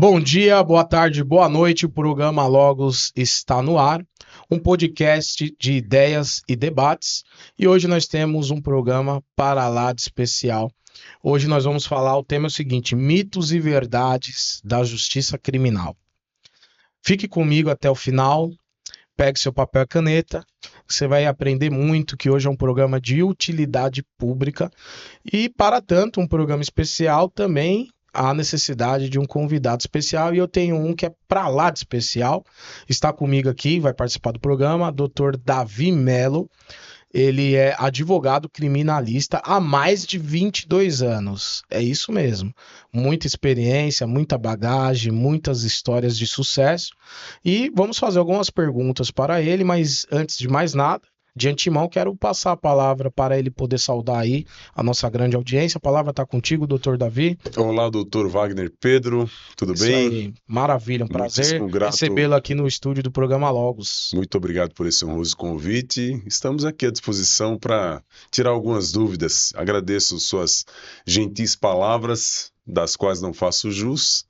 Bom dia, boa tarde, boa noite. O programa Logos está no ar, um podcast de ideias e debates. E hoje nós temos um programa para lá de especial. Hoje nós vamos falar, o tema é o seguinte: mitos e verdades da justiça criminal. Fique comigo até o final, pegue seu papel e caneta, você vai aprender muito, que hoje é um programa de utilidade pública. E, para tanto, um programa especial também há necessidade de um convidado especial, e eu tenho um que é para lá de especial. Está comigo aqui, vai participar do programa, Dr. Davi Mello. Ele é advogado criminalista há mais de 22 anos. É isso mesmo. Muita experiência, muita bagagem, muitas histórias de sucesso. E vamos fazer algumas perguntas para ele, mas antes de mais nada, de antemão, quero passar a palavra para ele poder saudar aí a nossa grande audiência. A palavra está contigo, doutor Davi. Olá, doutor Wagner Pedro, tudo Isso bem? aí, maravilha, um prazer Muitíssimo grato, recebê-lo aqui no estúdio do programa Logos. muito obrigado por esse honroso convite. Estamos aqui à disposição para tirar algumas dúvidas. Agradeço suas gentis palavras, das quais não faço jus,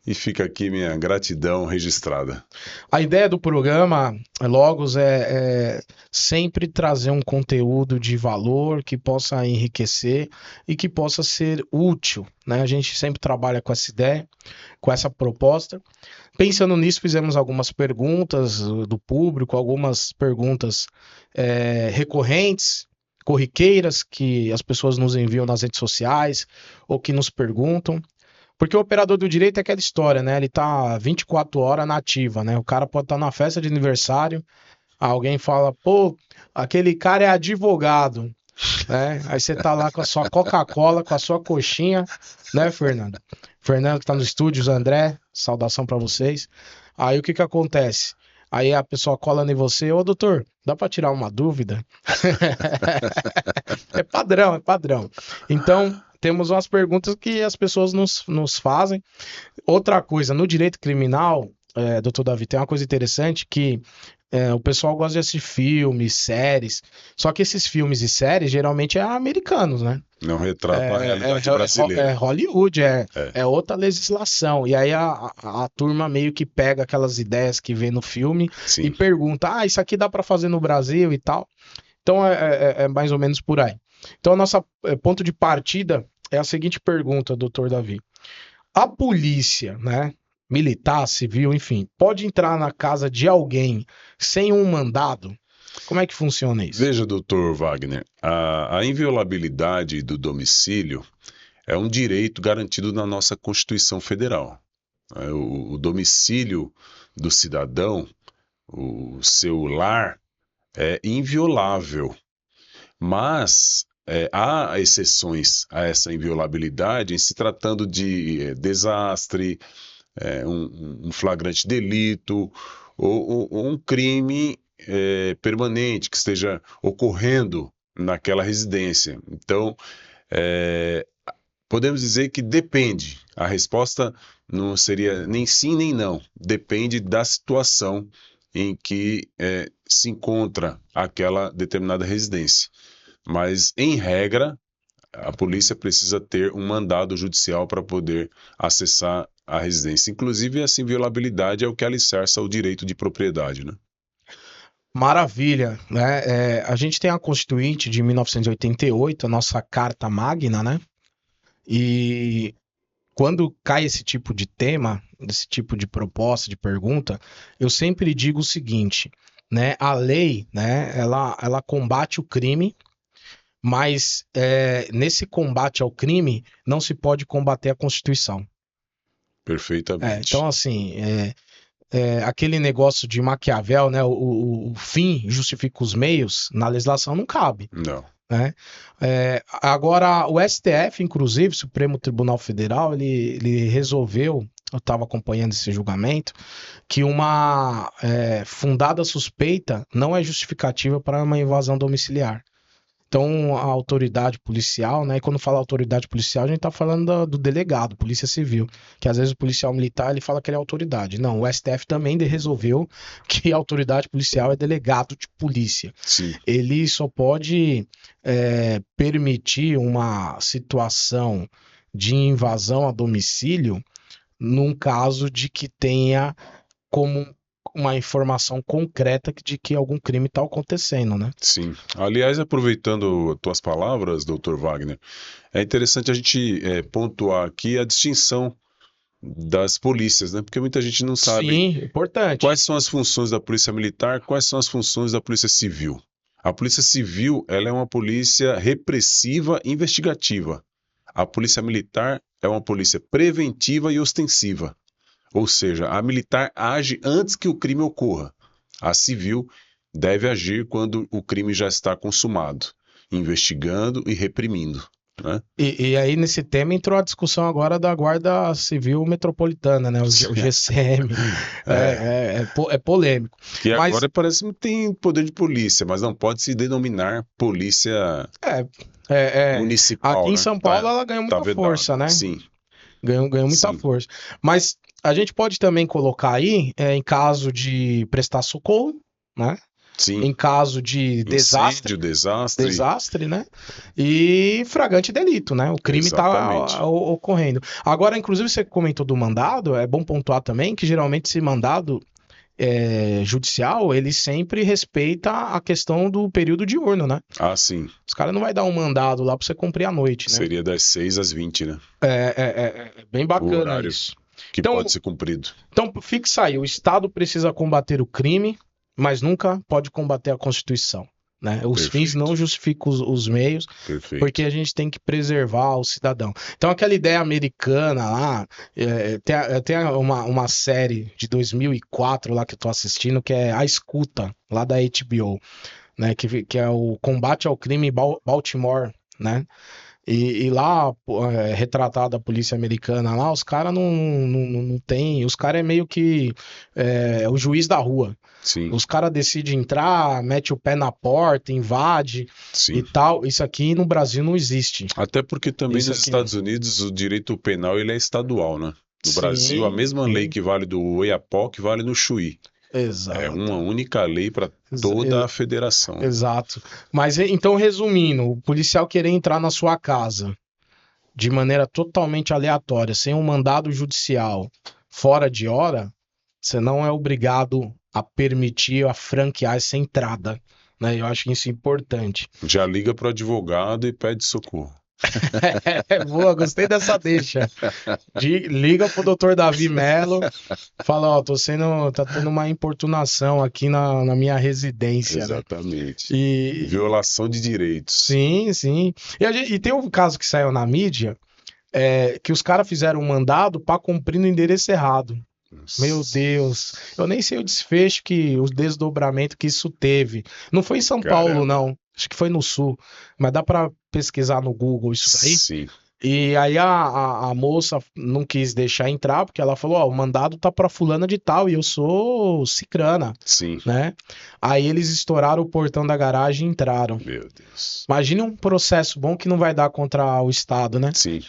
e fica aqui minha gratidão registrada. A ideia do programa Logos é sempre trazer um conteúdo de valor que possa enriquecer e que possa ser útil, né? A gente sempre trabalha com essa ideia, com essa proposta. Pensando nisso, fizemos algumas perguntas do público, algumas perguntas recorrentes, corriqueiras, que as pessoas nos enviam nas redes sociais ou que nos perguntam. Porque o operador do direito é aquela história, né? Ele tá 24 horas na ativa, né? O cara pode estar na festa de aniversário, alguém fala, pô, aquele cara é advogado, né? Aí você tá lá com a sua Coca-Cola, com a sua coxinha, né, Fernando? Fernando que tá nos estúdios, André, saudação pra vocês. Aí o que que acontece? Aí a pessoa cola em você, ô doutor, dá pra tirar uma dúvida? É padrão, é padrão. Então, temos umas perguntas que as pessoas nos fazem. Outra coisa, no direito criminal, doutor Davi, tem uma coisa interessante que o pessoal gosta de assistir filmes, séries, só que esses filmes e séries geralmente é americanos, né? Não retrata a realidade É brasileira. Hollywood, É, é outra legislação. E aí a turma meio que pega aquelas ideias que vê no filme e sim. pergunta: ah, isso aqui dá para fazer no Brasil e tal. Então é mais ou menos por aí. Então, a nossa ponto de partida é a seguinte pergunta, doutor Davi. A polícia, né, militar, civil, enfim, pode entrar na casa de alguém sem um mandado? Como é que funciona isso? Veja, doutor Wagner, a inviolabilidade do domicílio é um direito garantido na nossa Constituição Federal. O domicílio do cidadão, o seu lar, é inviolável, mas há exceções a essa inviolabilidade em se tratando de desastre, um flagrante delito ou um crime permanente que esteja ocorrendo naquela residência. Então, é, podemos dizer que depende. A resposta não seria nem sim nem não. Depende da situação em que se encontra aquela determinada residência. Mas, em regra, a polícia precisa ter um mandado judicial para poder acessar a residência. Inclusive, essa inviolabilidade é o que alicerça o direito de propriedade, né? Maravilha, né? A gente tem a Constituinte de 1988, a nossa Carta Magna, né? E quando cai esse tipo de tema, esse tipo de proposta, de pergunta, eu sempre digo o seguinte, né? A lei, né? Ela combate o crime, mas nesse combate ao crime não se pode combater a Constituição. Então, Perfeitamente. assim, aquele negócio de Maquiavel, né? O fim justifica os meios, na legislação não cabe. Não. Né? Agora, o STF, inclusive, Supremo Tribunal Federal, ele resolveu, eu estava acompanhando esse julgamento, que uma fundada suspeita não é justificativa para uma invasão domiciliar. Então, a autoridade policial, né? E quando fala autoridade policial, a gente tá falando do delegado, polícia civil, que às vezes o policial militar ele fala que ele é autoridade. Não, o STF também resolveu que a autoridade policial é delegado de polícia. Sim. Ele só pode permitir uma situação de invasão a domicílio num caso de que tenha como uma informação concreta de que algum crime está acontecendo, né? Sim. Aliás, aproveitando tuas palavras, doutor Wagner, é interessante a gente pontuar aqui a distinção das polícias, né? Porque muita gente não sabe Sim, importante. quais são as funções da polícia militar, quais são as funções da polícia civil. A polícia civil, ela é uma polícia repressiva e investigativa. A polícia militar é uma polícia preventiva e ostensiva. Ou seja, a militar age antes que o crime ocorra. A civil deve agir quando o crime já está consumado, investigando e reprimindo, né? E aí, nesse tema, entrou a discussão agora da Guarda Civil Metropolitana, né? O GCM. É polêmico. Que Mas, agora parece que tem poder de polícia, mas não pode se denominar polícia é, é, aqui municipal, em né? São Paulo ela ganhou Tá muita vedado. força, né? Sim, Ganhou muita sim, força. Mas a gente pode também colocar aí, em caso de prestar socorro, né? sim. Em caso de Incêndio, desastre. desastre, né? E flagrante delito, né? O crime Exatamente. está ocorrendo. Agora, inclusive, você comentou do mandado, é bom pontuar também que geralmente esse mandado judicial, ele sempre respeita a questão do período diurno, né? Ah, sim. Os caras não vai dar um mandado lá para você cumprir à noite, né? Seria das 6 às 20, né? É bem O bacana horário isso. que Então, pode ser cumprido. Então, fixa aí, o Estado precisa combater o crime, mas nunca pode combater a Constituição, né? Os fins Perfeito. não justificam os meios, Perfeito. porque a gente tem que preservar o cidadão. Então, aquela ideia americana lá, tem uma série de 2004 lá que eu tô assistindo, que é A Escuta, lá da HBO, né? Que é o combate ao crime em Baltimore, né? E lá, retratada a polícia americana lá, os caras não tem. Os caras é meio que o juiz da rua. Sim, Os caras decidem entrar, mete o pé na porta, invade sim. e tal. Isso aqui no Brasil não existe. Até porque também Isso nos aqui. Estados Unidos o direito penal ele é estadual, né? No Brasil, a Sim, mesma lei que vale do Oiapoque vale no Chuí. É exato. uma única lei para toda a federação. Exato. Mas então, resumindo, o policial querer entrar na sua casa de maneira totalmente aleatória, sem um mandado judicial, fora de hora, você não é obrigado a permitir, a franquear essa entrada, né? Eu acho isso importante. Já liga para o advogado e pede socorro. Boa, gostei dessa deixa. Liga pro Dr. Davi Mello, fala, ó, tá tendo uma importunação aqui na minha residência, né? Exatamente. E Violação de direitos. sim, sim. E tem um caso que saiu na mídia, que os caras fizeram um mandado para cumprir no endereço errado. Meu Deus, eu nem sei o desfecho o desdobramento que isso teve. Não foi em São Paulo, não. Acho que foi no Sul. Mas dá para pesquisar no Google isso daí. Sim. E aí a moça não quis deixar entrar, porque ela falou, ó, o mandado tá pra fulana de tal, e eu sou cicrana, Sim. né? Aí eles estouraram o portão da garagem e entraram. Meu Deus. Imagine um processo bom que não vai dar contra o Estado, né? Sim.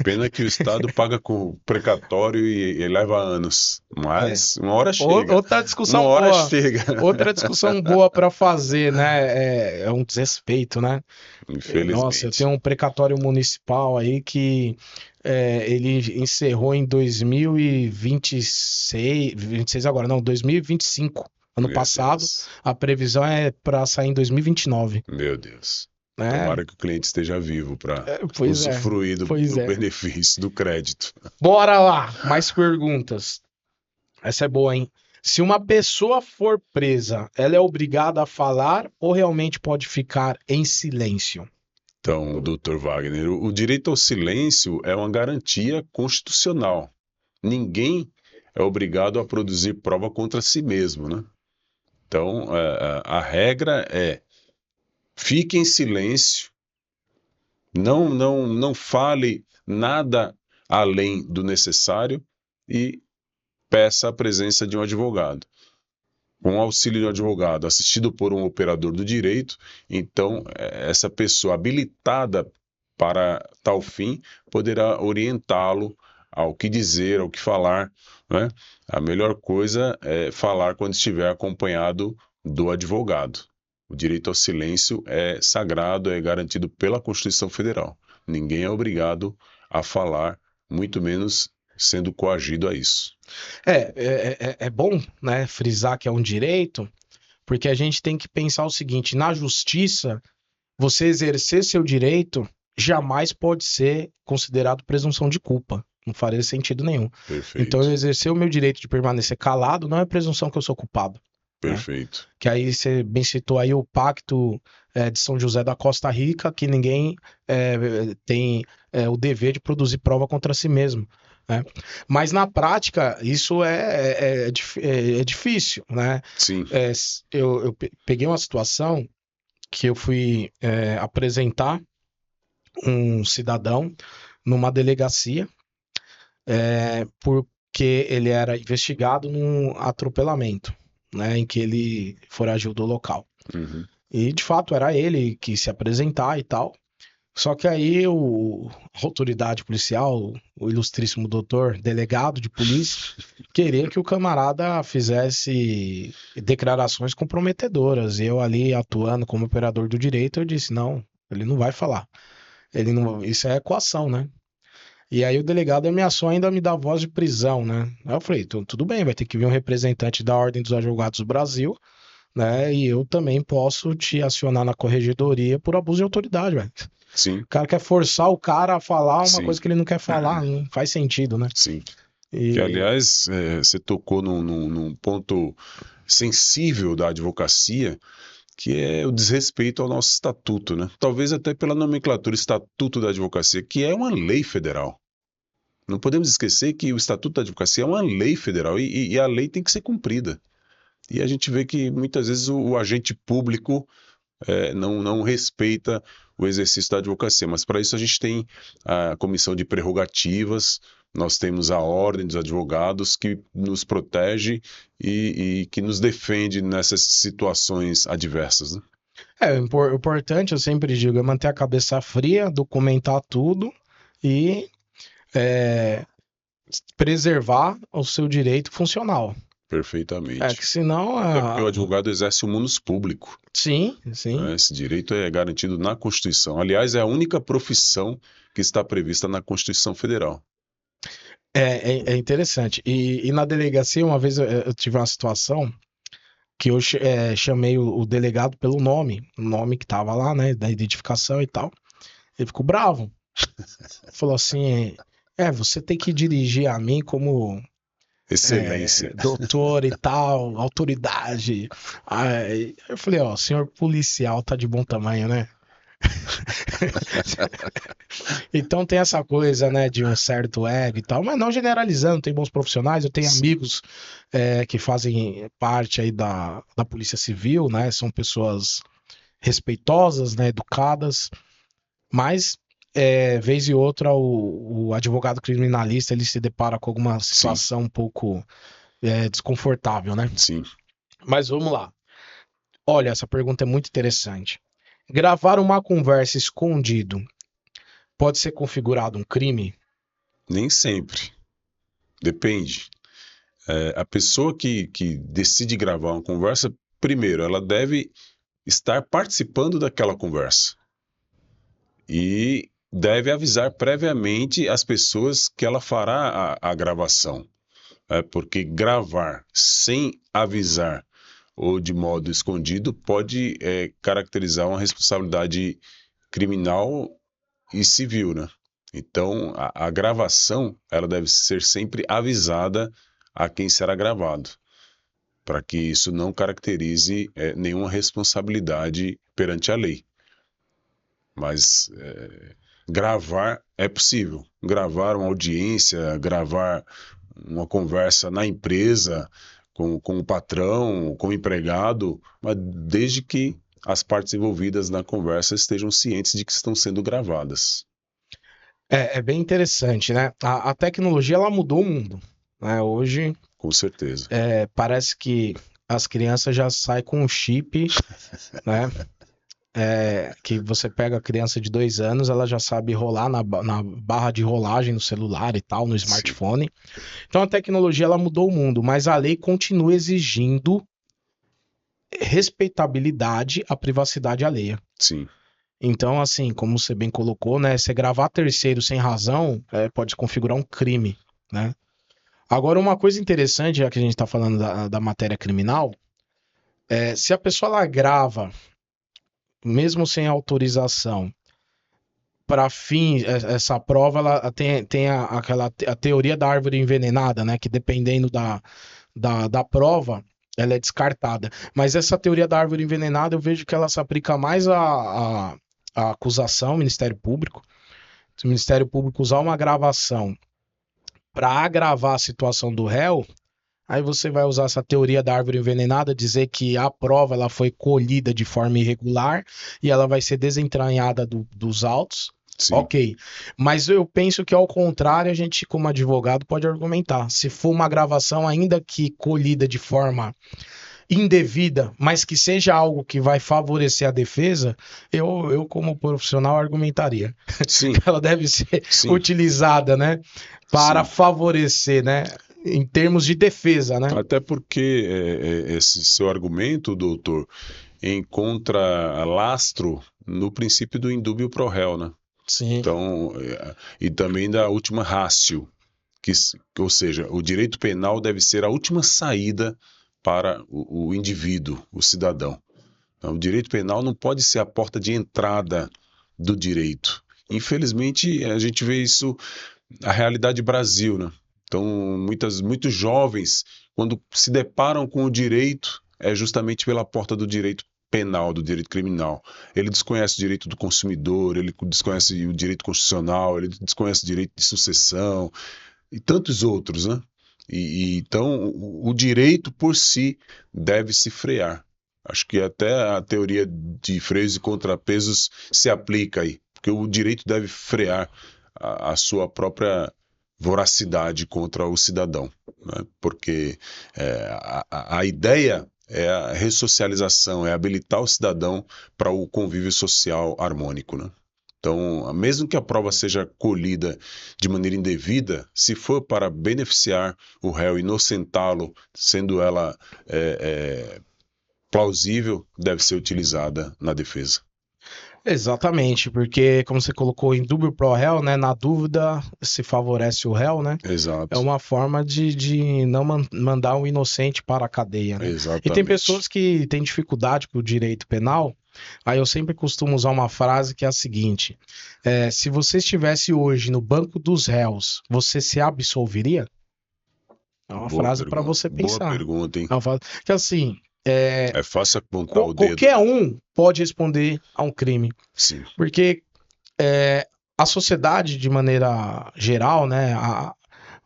Pena que o Estado paga com precatório e leva anos. Mas uma hora chega. Outra discussão Uma hora boa. chega. Outra discussão boa para fazer, né? É um desrespeito, né? Infelizmente. Nossa, eu tenho um precatório municipal aí que ele encerrou em 2026, 26 agora, não, 2025. Ano Meu passado, Deus. a previsão é para sair em 2029. Meu Deus. Né? Tomara que o cliente esteja vivo para Pois usufruir do pois é. benefício do crédito. Bora lá, mais perguntas. Essa é boa, hein? Se uma pessoa for presa, ela é obrigada a falar ou realmente pode ficar em silêncio? Então, doutor Wagner, o direito ao silêncio é uma garantia constitucional. Ninguém é obrigado a produzir prova contra si mesmo, né? Então, a regra é: fique em silêncio, não fale nada além do necessário e peça a presença de um advogado. Com o auxílio de um advogado assistido por um operador do direito, então essa pessoa habilitada para tal fim poderá orientá-lo ao que dizer, ao que falar, né? A melhor coisa é falar quando estiver acompanhado do advogado. O direito ao silêncio é sagrado, é garantido pela Constituição Federal. Ninguém é obrigado a falar, muito menos sendo coagido a isso. É bom, né, frisar que é um direito, porque a gente tem que pensar o seguinte: na justiça, você exercer seu direito jamais pode ser considerado presunção de culpa. Não faria sentido nenhum. Então, eu Perfeito, exercer o meu direito de permanecer calado não é presunção que eu sou culpado, né? perfeito. Que aí você bem citou aí o pacto de São José da Costa Rica, que ninguém tem o dever de produzir prova contra si mesmo, né? Mas na prática isso é difícil, né? Sim, Eu peguei uma situação que eu fui apresentar um cidadão numa delegacia porque ele era investigado num atropelamento, né, em que ele foragiu do local. uhum, E de fato era ele que se apresentar e tal. Só que aí a autoridade policial, o ilustríssimo doutor, delegado de polícia, queria que o camarada fizesse declarações comprometedoras. E eu ali atuando como operador do direito, eu disse, não, ele não vai falar. Ele não, isso é coação, né? E aí o delegado ameaçou ainda me dar voz de prisão, né? Aí eu falei, tudo bem, vai ter que vir um representante da Ordem dos Advogados do Brasil, né? E eu também posso te acionar na corregedoria por abuso de autoridade, velho. sim, O cara quer forçar o cara a falar uma sim, coisa que ele não quer falar, não faz sentido, né? sim. Que, E aliás, você tocou num ponto sensível da advocacia, que é o desrespeito ao nosso estatuto, né? Talvez até pela nomenclatura Estatuto da Advocacia, que é uma lei federal. Não podemos esquecer que o Estatuto da Advocacia é uma lei federal e a lei tem que ser cumprida. E a gente vê que muitas vezes o agente público não respeita o exercício da advocacia, mas para isso a gente tem a comissão de prerrogativas, nós temos a ordem dos advogados que nos protege e que nos defende nessas situações adversas, né? o importante, eu sempre digo, é manter a cabeça fria, documentar tudo e é, preservar o seu direito funcional. Que Perfeitamente. senão, Até porque o advogado exerce o munus público, sim, sim, né? Esse direito é garantido na Constituição. Aliás, é a única profissão que está prevista na Constituição Federal. é interessante. E na delegacia, uma vez eu tive uma situação que eu chamei o delegado pelo nome, o nome que tava lá, né, da identificação e tal. Ele ficou bravo. Falou assim: você tem que dirigir a mim como Excelência. doutor e tal, autoridade. Aí eu falei: ó, senhor policial tá de bom tamanho, né? Então tem essa coisa, né, de um certo ego e tal, mas não generalizando, tem bons profissionais, eu tenho amigos que fazem parte aí da Polícia Civil, né, são pessoas respeitosas, né, educadas, mas vez e outra o advogado criminalista ele se depara com alguma Sim, situação um pouco desconfortável, né? sim. Mas vamos lá. Olha, essa pergunta é muito interessante. Gravar uma conversa escondido pode ser configurado um crime? Nem sempre. Depende. A pessoa que decide gravar uma conversa, primeiro, ela deve estar participando daquela conversa e deve avisar previamente as pessoas que ela fará a gravação. Porque gravar sem avisar ou de modo escondido pode caracterizar uma responsabilidade criminal e civil, né? Então, a gravação, ela deve ser sempre avisada a quem será gravado, para que isso não caracterize nenhuma responsabilidade perante a lei. Mas gravar é possível. Gravar uma audiência, gravar uma conversa na empresa, com o patrão, com o empregado, mas desde que as partes envolvidas na conversa estejam cientes de que estão sendo gravadas. É bem interessante, né? A tecnologia ela mudou o mundo, né? Hoje Com certeza. parece que as crianças já saem com um chip, né? Que você pega a criança de 2 anos, ela já sabe rolar na barra de rolagem no celular e tal, no Sim, smartphone. Então a tecnologia ela mudou o mundo, mas a lei continua exigindo respeitabilidade à privacidade alheia. sim, Então, assim, como você bem colocou, né? Você gravar terceiro sem razão pode configurar um crime. né? Agora, uma coisa interessante, já que a gente está falando da matéria criminal, se a pessoa ela grava, mesmo sem autorização, para fim, essa prova ela tem a teoria da árvore envenenada, né? Que dependendo da prova, ela é descartada. Mas essa teoria da árvore envenenada, eu vejo que ela se aplica mais à acusação, Ministério Público. Se o Ministério Público usar uma gravação para agravar a situação do réu, aí você vai usar essa teoria da árvore envenenada, dizer que a prova ela foi colhida de forma irregular e ela vai ser desentranhada dos autos. Sim. Ok, mas eu penso que ao contrário, a gente como advogado pode argumentar. Se for uma gravação ainda que colhida de forma indevida, mas que seja algo que vai favorecer a defesa, eu como profissional argumentaria. Sim. Ela deve ser Sim. utilizada, né, para Sim. favorecer, né, em termos de defesa, né? Até porque esse seu argumento, doutor, encontra lastro no princípio do indúbio pro réu, né? Sim. Então, e também da última ratio, ou seja, o direito penal deve ser a última saída para o indivíduo, o cidadão. Então, o direito penal não pode ser a porta de entrada do direito. Infelizmente, a gente vê isso, a realidade Brasil, né? Então, muitos jovens, quando se deparam com o direito, é justamente pela porta do direito penal, do direito criminal. Ele desconhece o direito do consumidor, ele desconhece o direito constitucional, ele desconhece o direito de sucessão e tantos outros, né? Então, o direito por si deve se frear. Acho que até a teoria de freios e contrapesos se aplica aí, porque o direito deve frear a sua própria voracidade contra o cidadão, né? Porque a ideia é a ressocialização, é habilitar o cidadão para o convívio social harmônico, né? Então, mesmo que a prova seja colhida de maneira indevida, se for para beneficiar o réu, inocentá-lo, sendo ela plausível, deve ser utilizada na defesa. Exatamente, porque como você colocou em dúvida pro réu, né? Na dúvida se favorece o réu, né? Exato. É uma forma de não mandar o inocente para a cadeia, né? Exatamente. E tem pessoas que têm dificuldade com o direito penal. Aí eu sempre costumo usar uma frase que é a seguinte: se você estivesse hoje no banco dos réus, você se absolveria? É uma Boa frase para pergunta. você Boa pensar. pergunta, hein? É uma frase que assim, É fácil apontar o dedo. qualquer um pode responder a um crime. Sim. Porque a sociedade, de maneira geral, né,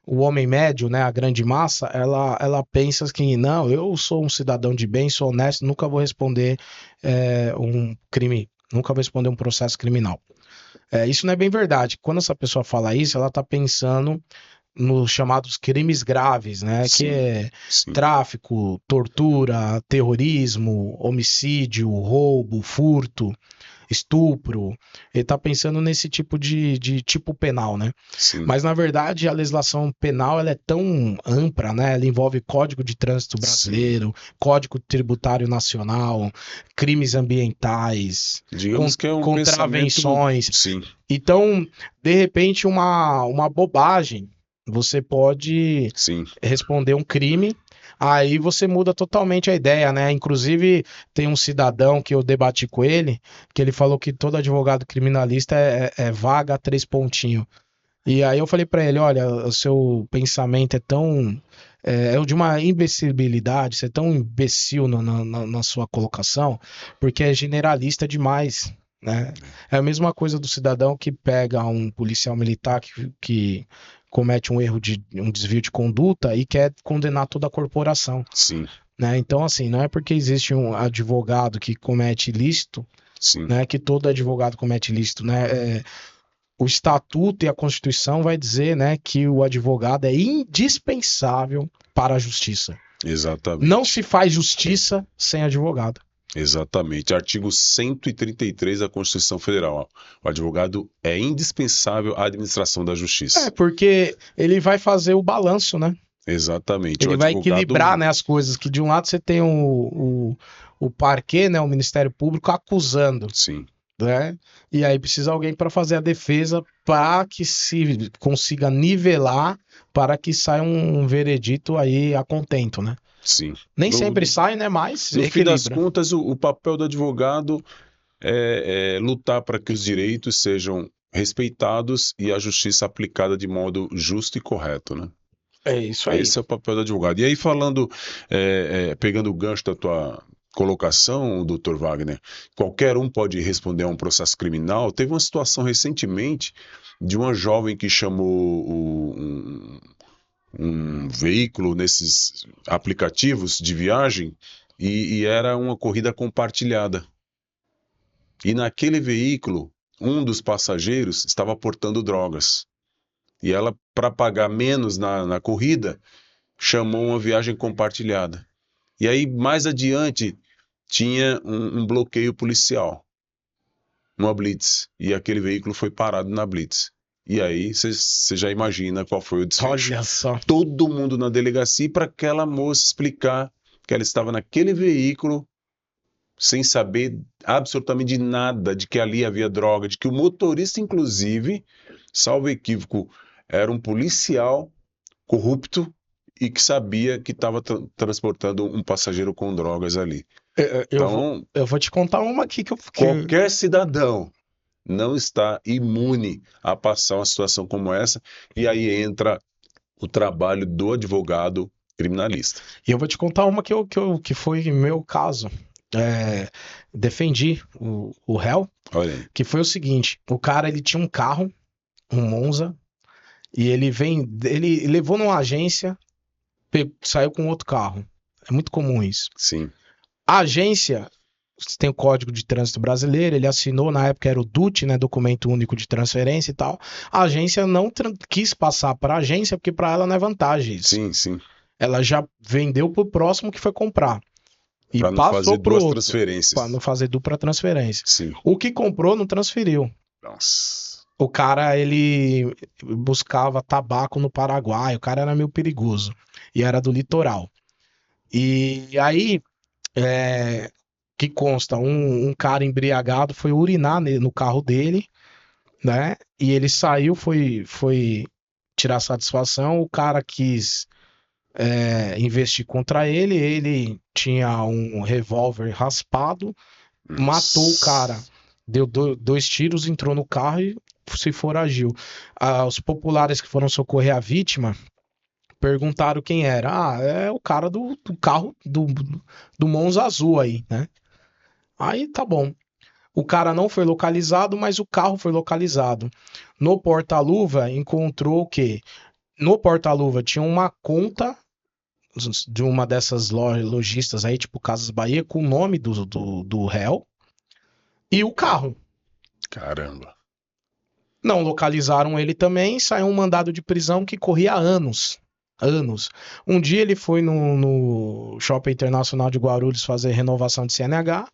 o homem médio, né, a grande massa, ela pensa que não, eu sou um cidadão de bem, sou honesto, nunca vou responder um crime, nunca vou responder um processo criminal. Isso não é bem verdade. Quando essa pessoa fala isso, ela está pensando nos chamados crimes graves, né? Sim, Que é sim. tráfico, tortura, terrorismo, homicídio, roubo, furto, estupro. Ele tá pensando nesse tipo de tipo penal, né? Sim. Mas, na verdade, a legislação penal ela é tão ampla, né? Ela envolve Código de Trânsito Brasileiro, Código Tributário Nacional, crimes ambientais, Digamos que é um contravenções. Sim. Então, de repente, uma bobagem, você pode Sim. responder um crime, aí você muda totalmente a ideia, né? Inclusive, tem um cidadão que eu debati com ele, que ele falou que todo advogado criminalista é vaga 3 pontinhos. E aí eu falei pra ele, olha, o seu pensamento é tão... É de uma imbecilidade, você é tão imbecil na sua colocação, porque é generalista demais, né? É a mesma coisa do cidadão que pega um policial militar que comete um erro um desvio de conduta e quer condenar toda a corporação, Sim. né? Então, assim, não é porque existe um advogado que comete ilícito, Sim. né, que todo advogado comete ilícito, né? O estatuto e a Constituição vai dizer, né, que o advogado é indispensável para a justiça. Exatamente. Não se faz justiça sem advogado. Exatamente. Artigo 133 da Constituição Federal. O advogado é indispensável à administração da justiça. Porque ele vai fazer o balanço, né? Exatamente. Ele o vai advogado... equilibrar, né, as coisas, que de um lado você tem o parquê, né, o Ministério Público acusando, Sim. né? E aí precisa alguém para fazer a defesa para que se consiga nivelar para que saia um veredito aí a contento, né? Sim. Nem sempre sai, né? Mas No fim das equilibra. contas, o papel do advogado é lutar para que os direitos sejam respeitados e a justiça aplicada de modo justo e correto, né? É isso aí. Esse é o papel do advogado. E aí, falando, pegando o gancho da tua colocação, doutor Wagner, qualquer um pode responder a um processo criminal. Teve uma situação recentemente de uma jovem que chamou um veículo nesses aplicativos de viagem e era uma corrida compartilhada. E naquele veículo, um dos passageiros estava portando drogas. E ela, para pagar menos na corrida, chamou uma viagem compartilhada. E aí, mais adiante, tinha um bloqueio policial, uma blitz. E aquele veículo foi parado na blitz. E aí, você já imagina qual foi o desfecho. Olha só. Todo mundo na delegacia para aquela moça explicar que ela estava naquele veículo sem saber absolutamente de nada, de que ali havia droga, de que o motorista, inclusive, salvo equívoco, era um policial corrupto e que sabia que estava transportando um passageiro com drogas ali. Então, Eu vou te contar uma aqui que qualquer cidadão não está imune a passar uma situação como essa, e aí entra o trabalho do advogado criminalista. E eu vou te contar uma que foi meu caso. Defendi o réu, Olha aí. que foi o seguinte: o cara ele tinha um carro, um Monza, e ele levou numa agência, saiu com outro carro. É muito comum isso. Sim. A agência tem o Código de Trânsito Brasileiro, ele assinou, na época era o DUT, né, Documento Único de Transferência e tal. A agência não quis passar para a agência, porque para ela não é vantagem isso. Sim, sim. Ela já vendeu pro próximo que foi comprar. E para não passou fazer pro duas outro, transferências. para não fazer dupla transferência. Sim. O que comprou não transferiu. Nossa. O cara, ele buscava tabaco no Paraguai, o cara era meio perigoso. E era do litoral. E aí, que consta, um cara embriagado foi urinar no carro dele, né? E ele saiu, foi tirar satisfação, o cara quis investir contra ele, ele tinha um revólver raspado, matou o cara, deu dois tiros, entrou no carro e se foragiu. Os populares que foram socorrer a vítima perguntaram quem era. É o cara do carro do Monza azul aí, né? Aí tá bom. O cara não foi localizado, mas o carro foi localizado. No porta-luva encontrou o quê? No porta-luva tinha uma conta de uma dessas lojistas aí, tipo Casas Bahia, com o nome do réu e o carro. Caramba. Não localizaram ele também, saiu um mandado de prisão que corria anos. Anos. Um dia ele foi no Shopping Internacional de Guarulhos fazer renovação de CNH.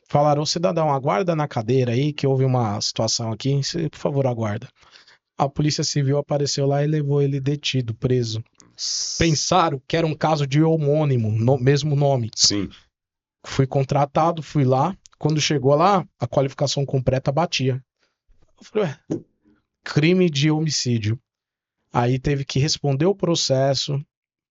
Falaram, cidadão, aguarda na cadeira aí, que houve uma situação aqui, por favor, aguarda. A Polícia Civil apareceu lá e levou ele detido, preso. Pensaram que era um caso de homônimo, mesmo nome. Sim. Fui contratado, fui lá. Quando chegou lá, a qualificação completa batia. Eu falei, crime de homicídio. Aí teve que responder o processo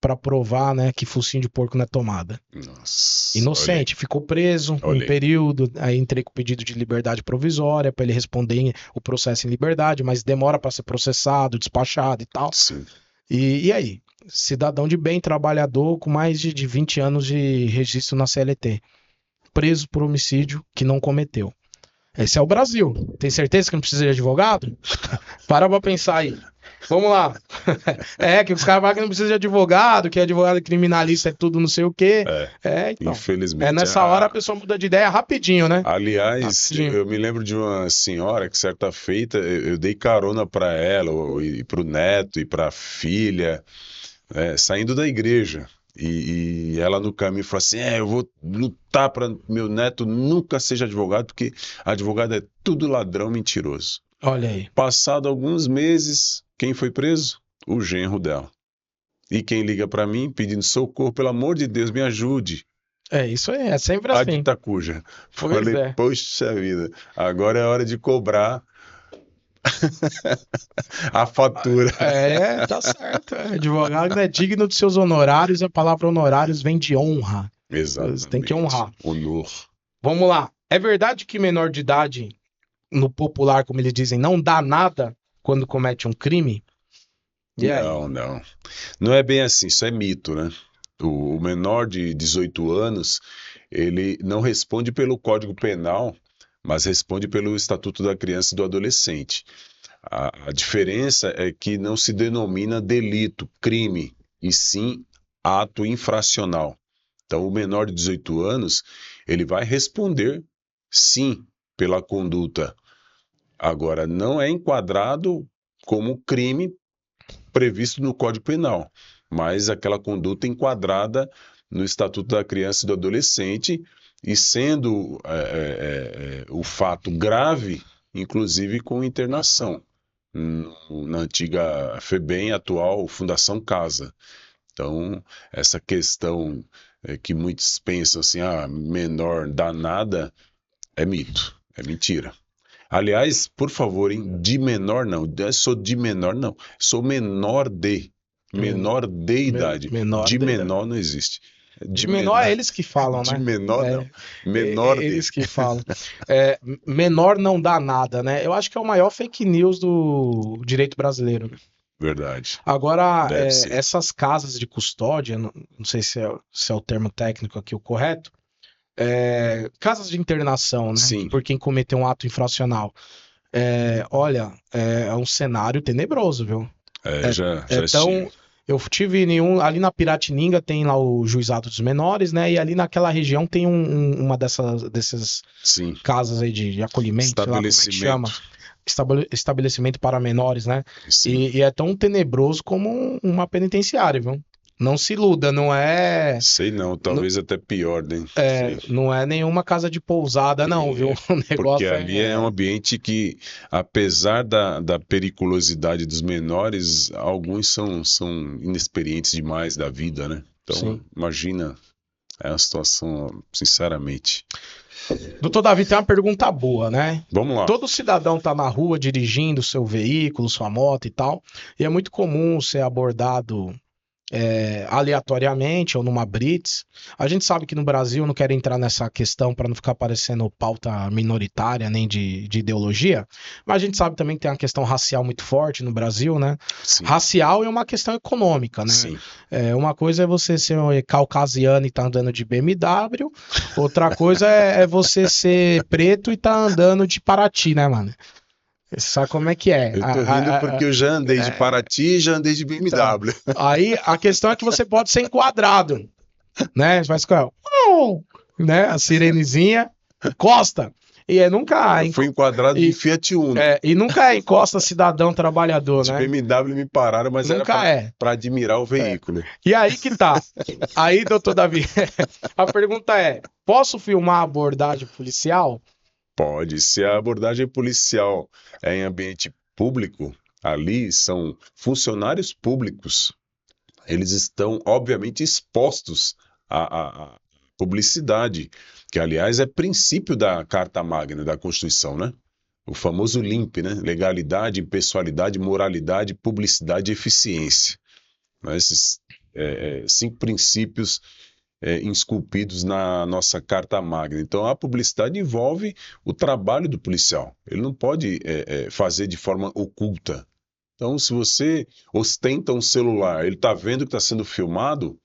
para provar, né, que focinho de porco não é tomada. Nossa. Inocente, ficou preso um período, aí entrei com pedido de liberdade provisória para ele responder o processo em liberdade, mas demora para ser processado, despachado e tal. Sim. E aí? Cidadão de bem, trabalhador, com mais de 20 anos de registro na CLT. Preso por homicídio que não cometeu. Esse é o Brasil. Tem certeza que não precisa de advogado? Para pra pensar aí. Vamos lá. Que os caras falam que não precisa de advogado, que advogado criminalista é tudo não sei o quê. Então. Infelizmente. Nessa hora a pessoa muda de ideia rapidinho, né? Aliás, eu me lembro de uma senhora que certa feita eu dei carona para ela, e para o neto, e para a filha, saindo da igreja. E ela no caminho falou assim, eu vou lutar para meu neto nunca seja advogado, porque advogado é tudo ladrão mentiroso. Olha aí. Passado alguns meses, quem foi preso? O genro dela. E quem liga para mim pedindo socorro, pelo amor de Deus, me ajude. É isso aí, é sempre assim. A de Itacuja. Falei, poxa vida, agora é hora de cobrar A fatura. Tá certo. Advogado é digno de seus honorários, a palavra honorários vem de honra. Você tem que honrar. Honor. Vamos lá. É verdade que menor de idade, no popular, como eles dizem, não dá nada quando comete um crime? E aí? Não. Não é bem assim, isso é mito, né? O menor de 18 anos, ele não responde pelo Código Penal, mas responde pelo Estatuto da Criança e do Adolescente. A diferença é que não se denomina delito, crime, e sim ato infracional. Então, o menor de 18 anos, ele vai responder, sim, pela conduta. Agora, não é enquadrado como crime previsto no Código Penal, mas aquela conduta enquadrada no Estatuto da Criança e do Adolescente, e sendo o fato grave, inclusive com internação, na antiga FEBEM, atual Fundação Casa. Então, essa questão que muitos pensam assim, menor dá nada, é mito, é mentira. Aliás, por favor, hein, de menor não, eu sou de menor não, sou menor de idade, Menor de de menor não existe. De menor é eles que falam, De né? menor não, menor de. Eles que falam. Menor não dá nada, né? Eu acho que é o maior fake news do direito brasileiro. Verdade, Agora, deve ser. essas casas de custódia, não sei se é o termo técnico aqui o correto, casas de internação, né? Sim. Por quem cometeu um ato infracional. Olha, é um cenário tenebroso, viu? Já Então, estive. eu tive ali na Piratininga tem lá o Juizado dos Menores, né? E ali naquela região tem uma dessas Sim. casas aí de acolhimento, sei lá como é que chama. Estabelecimento para menores, né? E é tão tenebroso como uma penitenciária, viu? Não se iluda, não é. Sei não, talvez até pior, né? Não é nenhuma casa de pousada, não, viu? O negócio porque ali é um ambiente que, apesar da periculosidade dos menores, alguns são inexperientes demais da vida, né? Então, Sim. Imagina, é uma situação, sinceramente. Doutor Davi, tem uma pergunta boa, né? Vamos lá. Todo cidadão tá na rua dirigindo seu veículo, sua moto e tal, e é muito comum ser abordado aleatoriamente ou numa blitz. A gente sabe que no Brasil, não quero entrar nessa questão para não ficar parecendo pauta minoritária nem de ideologia, mas a gente sabe também que tem uma questão racial muito forte no Brasil, né? Sim. Racial é uma questão econômica, né? Sim. Uma coisa é você ser caucasiano e tá andando de BMW, outra coisa é você ser preto e tá andando de Paraty, né, mano? Você sabe como é que é. Eu tô rindo porque eu já andei de Paraty e já andei de BMW. Então, aí a questão é que você pode ser enquadrado, né? Você vai ficar, né? A sirenezinha, encosta. E nunca... Eu fui enquadrado de Fiat Uno. E nunca encosta cidadão trabalhador, de né? BMW me pararam, mas nunca era para admirar o veículo. E aí que tá. Aí, doutor Davi, a pergunta é, posso filmar a abordagem policial? Pode. Se a abordagem policial é em ambiente público, ali são funcionários públicos. Eles estão, obviamente, expostos à publicidade, que, aliás, é princípio da Carta Magna da Constituição, né? O famoso LIMP, né? Legalidade, impessoalidade, moralidade, publicidade e eficiência. Esses 5 princípios esculpidos na nossa Carta Magna. Então, a publicidade envolve o trabalho do policial. Ele não pode fazer de forma oculta. Então, se você ostenta um celular, ele está vendo que está sendo filmado,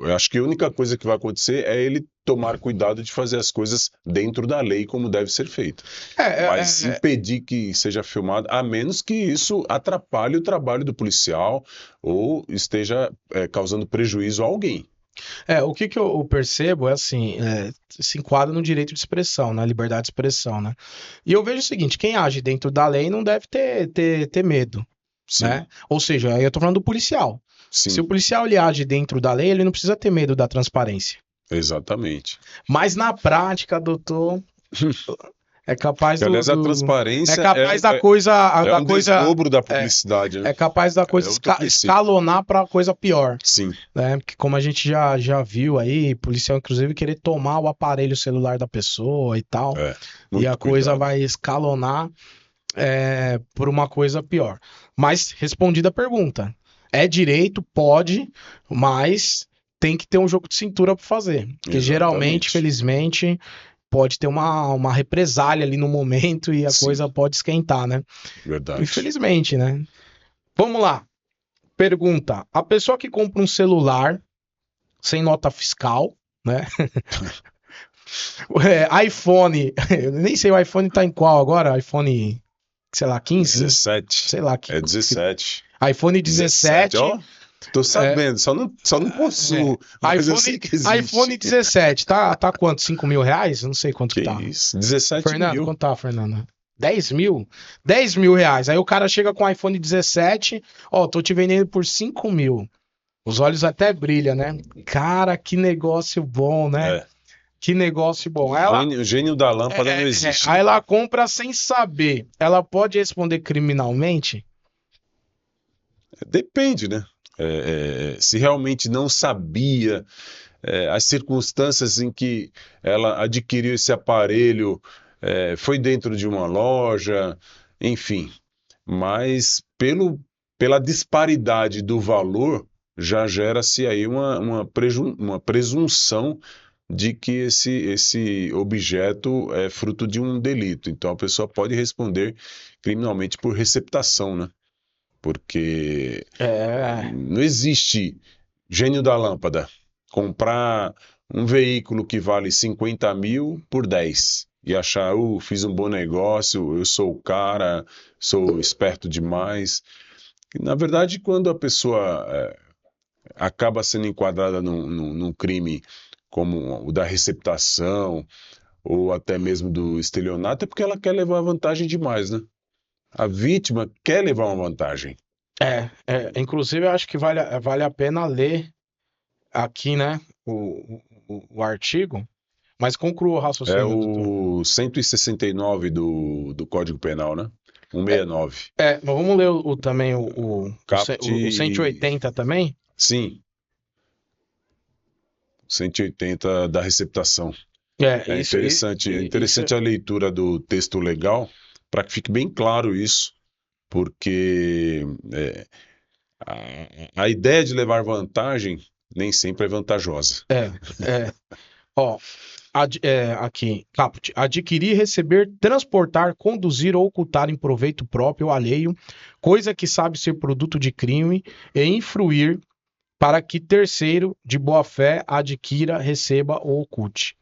eu acho que a única coisa que vai acontecer é ele tomar cuidado de fazer as coisas dentro da lei como deve ser feito. Mas impedir que seja filmado, a menos que isso atrapalhe o trabalho do policial ou esteja causando prejuízo a alguém. O que eu percebo é assim, se enquadra no direito de expressão, na liberdade de expressão, né? E eu vejo o seguinte, quem age dentro da lei não deve ter medo, Sim. né? Ou seja, aí eu tô falando do policial. Sim. Se o policial ele age dentro da lei, ele não precisa ter medo da transparência. Exatamente. Mas na prática, doutor... É capaz que, aliás, a transparência é capaz da coisa... É um desdobro da publicidade. Né? É capaz da coisa escalonar para coisa pior. Sim. Né? Porque como a gente já viu aí, policial, inclusive, querer tomar o aparelho celular da pessoa e tal. E a coisa vai escalonar. por uma coisa pior. Mas respondida a pergunta. É direito, pode, mas tem que ter um jogo de cintura para fazer. Porque geralmente, Exatamente. felizmente, pode ter uma represália ali no momento e a Sim, coisa pode esquentar, né? verdade. Infelizmente, né? Vamos lá. Pergunta: a pessoa que compra um celular sem nota fiscal, né? iPhone, eu nem sei o iPhone tá em qual agora, iPhone, sei lá, 15, 17. sei lá que É 17. iPhone 17, 17, ó. Tô é, sabendo, só não possuo, mas eu sei iPhone, que existe. iPhone 17, tá quanto? 5 mil reais? Eu não sei quanto que Que tá. isso? 17 Fernando, mil. quanto tá, Fernando? 10 mil? 10 mil reais. Aí o cara chega com o iPhone 17, ó, tô te vendendo por 5 mil. Os olhos até brilham, né? Cara, que negócio bom, né? É. Que negócio bom. O gênio da lâmpada não existe, Aí né? ela compra sem saber. Ela pode responder criminalmente? Depende, né? Se realmente não sabia, as circunstâncias em que ela adquiriu esse aparelho, foi dentro de uma loja, enfim. Mas pela disparidade do valor, já gera-se aí uma presunção de que esse objeto é fruto de um delito. Então a pessoa pode responder criminalmente por receptação, né? Porque É, não existe gênio da lâmpada comprar um veículo que vale 50 mil por 10 e achar, fiz um bom negócio, eu sou o cara, sou esperto demais. Na verdade, quando a pessoa acaba sendo enquadrada num crime como o da receptação ou até mesmo do estelionato, é porque ela quer levar vantagem demais, né? A vítima quer levar uma vantagem. inclusive, eu acho que vale a pena ler aqui, né, o artigo, mas conclua o É raciocínio, doutor. o 169 do Código Penal, né? É, 169. mas vamos ler também Caput. o 180 também? Sim, 180 da receptação. É, É isso, interessante, é isso, interessante a leitura do texto legal para que fique bem claro isso, porque a ideia de levar vantagem nem sempre é vantajosa. é, ó, aqui, caput, adquirir, receber, transportar, conduzir ou ocultar em proveito próprio ou alheio, coisa que sabe ser produto de crime e influir para que terceiro de boa fé adquira, receba ou oculte.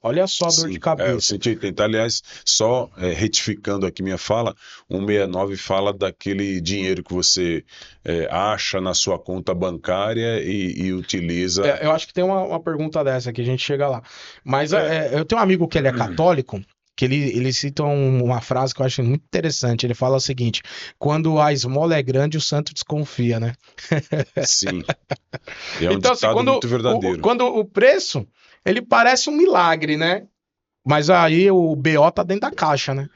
Olha só a dor de Sim, o cabeça. 180. Aliás, só retificando aqui minha fala, 169 fala daquele dinheiro que você acha na sua conta bancária e utiliza. Eu acho que tem uma pergunta dessa que a gente chega lá. Mas é, eu tenho um amigo que ele é católico, que ele cita uma frase que eu acho muito interessante. Ele fala o seguinte: quando a esmola é grande, o santo desconfia, né? sim, e é um Então, assim, ditado muito verdadeiro. quando o preço, ele parece um milagre, né? Mas aí o BO tá dentro da caixa, né?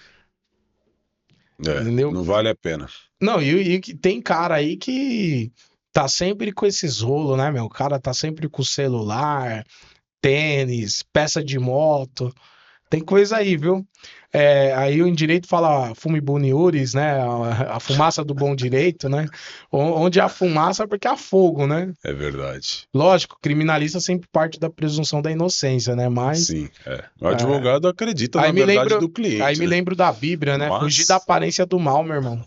Entendeu? Não vale a pena. Não, e que tem cara aí que tá sempre com esses rolos, né, meu? O cara tá sempre com celular, tênis, peça de moto. Tem coisa aí, viu? Aí o direito fala fume boniures, né? A fumaça do bom direito, né? Onde há fumaça é porque há fogo, né? É verdade. Lógico, criminalista sempre parte da presunção da inocência, né? Mas Sim, é. O é, advogado acredita aí na me verdade lembro, do cliente, né? da Bíblia, né? Fugir da Mas aparência do mal, meu irmão.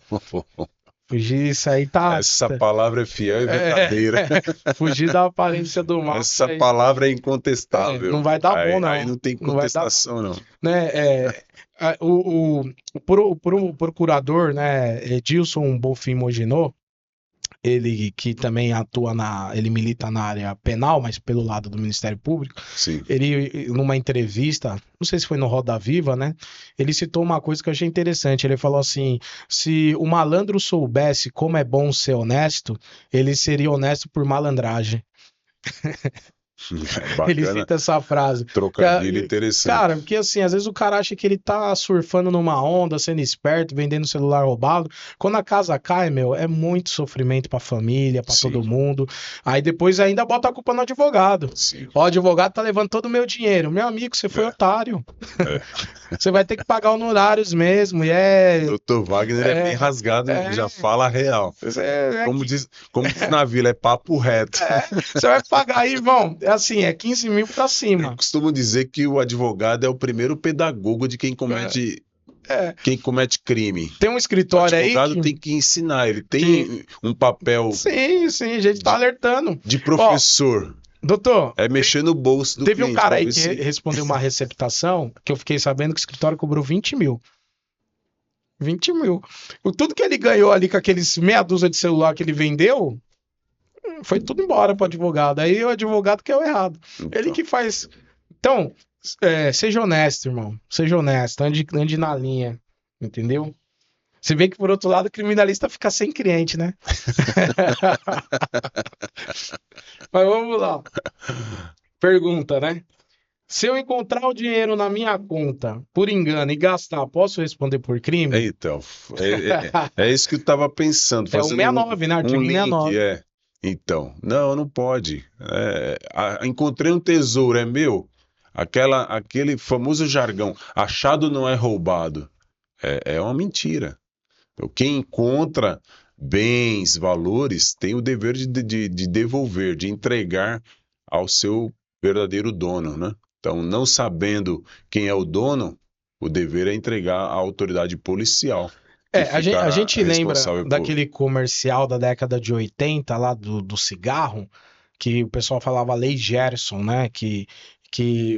Fugir, isso aí tá. essa palavra é fiel e É, verdadeira. fugir da aparência do mal, isso Essa aí. palavra é incontestável. Não vai dar bom, Aí não. não tem Não vai dar bom. contestação, não. Né? O procurador, né, Edilson Bonfim Moginot, ele que também ele milita na área penal, mas pelo lado do Ministério Público, Sim. ele, numa entrevista, não sei se foi no Roda Viva, né, ele citou uma coisa que eu achei interessante, ele falou assim, se o malandro soubesse como é bom ser honesto, ele seria honesto por malandragem. É Ele bacana, cita essa frase. trocadilho interessante. Cara, porque assim, às vezes o cara acha que ele tá surfando numa onda, sendo esperto, vendendo celular roubado. Quando a casa cai, meu, é muito sofrimento pra família, pra todo Sim, mundo. Aí depois ainda bota a culpa no advogado. sim. Ó, o advogado tá levando todo o meu dinheiro. Meu amigo, você foi É, otário. é. Você vai ter que pagar honorários mesmo. E é. Dr. Wagner é bem É. rasgado, já É. fala a real. É, Como diz na vila, é papo reto. você vai pagar aí, irmão. É assim, é 15 mil pra Eu cima. costumo dizer que o advogado é o primeiro pedagogo de É. quem comete crime. Tem um O escritório aí advogado tem que ensinar, ele que tem um papel sim, sim, a gente tá de, alertando. de Ó, professor, doutor, é mexer no bolso do teve um cliente cara para aí ver que se. respondeu uma receptação que eu fiquei sabendo que o escritório cobrou 20 mil. 20 mil. Tudo que ele ganhou ali com aqueles meia dúzia de celular que ele vendeu, foi tudo embora pro advogado. Aí o advogado que é o errado. Ele Então, que faz. Então, seja honesto, irmão. Seja honesto, ande na linha. Entendeu? Você vê que, por outro lado, o criminalista fica sem cliente, né? Mas vamos lá. Pergunta, né? Se eu encontrar o dinheiro na minha conta por engano e gastar, posso responder por crime? então, é isso que eu estava pensando, É o fazendo 69, né? um Artigo link, 69. Então, não pode. Encontrei um tesouro, é meu. Aquele famoso jargão, achado não é roubado. É uma mentira. Quem encontra bens, valores, tem o dever de devolver, de entregar ao seu verdadeiro dono, né? Então, não sabendo quem é o dono, o dever é entregar à autoridade policial, que A ficará gente lembra responsável por. daquele comercial da década de 80 lá do cigarro, que o pessoal falava Lei Gerson, né? Que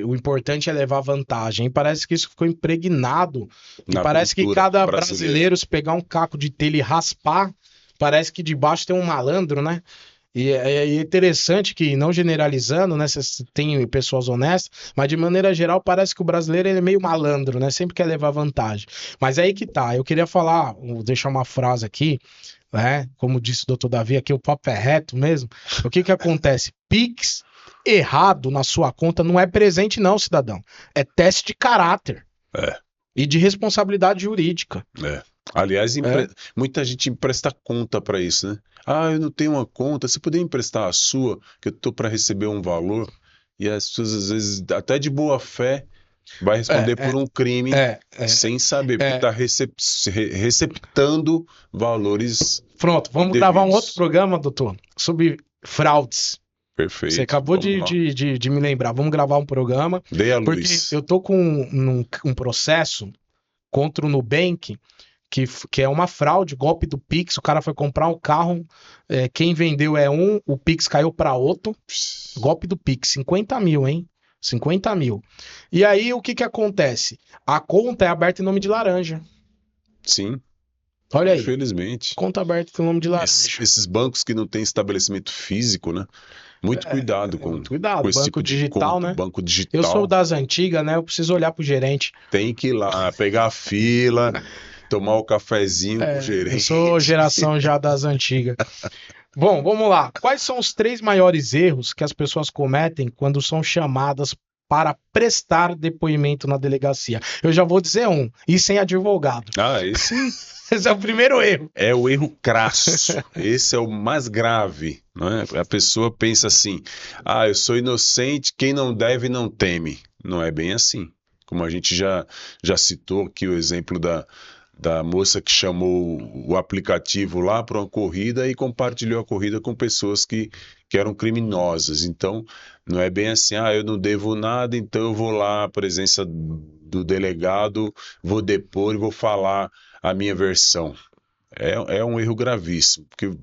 o importante é levar vantagem. E parece que isso ficou impregnado. E Na parece que cultura cada brasileira. brasileiro, se pegar um caco de telha e raspar, parece que debaixo tem um malandro, né? E é interessante que, não generalizando, né? Você tem pessoas honestas, mas de maneira geral parece que o brasileiro ele é meio malandro, né? Sempre quer levar vantagem. Mas é aí que tá. Eu queria falar, vou deixar uma frase aqui, né? Como disse o doutor Davi, aqui o papo é reto mesmo. O que que acontece? Pix errado na sua conta não é presente, não, cidadão. É teste de caráter É, e de responsabilidade jurídica. é. Aliás, É, muita gente empresta conta para isso, né? Ah, eu não tenho uma conta, você poderia emprestar a sua, que eu estou para receber um valor, e as pessoas, às vezes, até de boa fé, vai responder é, por um crime é, é, sem saber, porque é. está receptando valores Pronto, vamos gravar um outro indevidos. programa, doutor, sobre fraudes. Você Perfeito, acabou vamos lá. de me lembrar. Vamos gravar um programa, Dê a porque luz. eu tô com um processo contra o Nubank, que é uma fraude, golpe do Pix. O cara foi comprar um carro, quem vendeu é um, o Pix caiu para outro. Golpe do Pix, 50 mil, hein? 50 mil. E aí, o que que acontece? A conta é aberta em nome de laranja. Sim, Olha aí, infelizmente. conta aberta em nome de Esses, laranja. esses bancos que não têm estabelecimento físico, né? Muito cuidado Muito com cuidado, esse banco tipo de digital, conta. né? Banco Eu sou digital das antigas, né? Eu preciso olhar pro gerente. tem que ir lá, pegar a fila, tomar o cafezinho com o Eu sou gerente. geração já das antigas. Bom, vamos lá. Quais são os 3 maiores erros que as pessoas cometem quando são chamadas para prestar depoimento na delegacia? Eu já vou dizer um, e sem advogado. Ah, esse Esse é o primeiro erro. é o erro crasso. Esse é o mais grave, né? A pessoa pensa assim: ah, eu sou inocente, quem não deve não teme. Não é bem assim. Como a gente já citou aqui o exemplo da moça que chamou o aplicativo lá para uma corrida e compartilhou a corrida com pessoas que eram criminosas. Então, não é bem assim, ah, eu não devo nada, então eu vou lá à presença do delegado, vou depor e vou falar a minha versão. É um erro gravíssimo, porque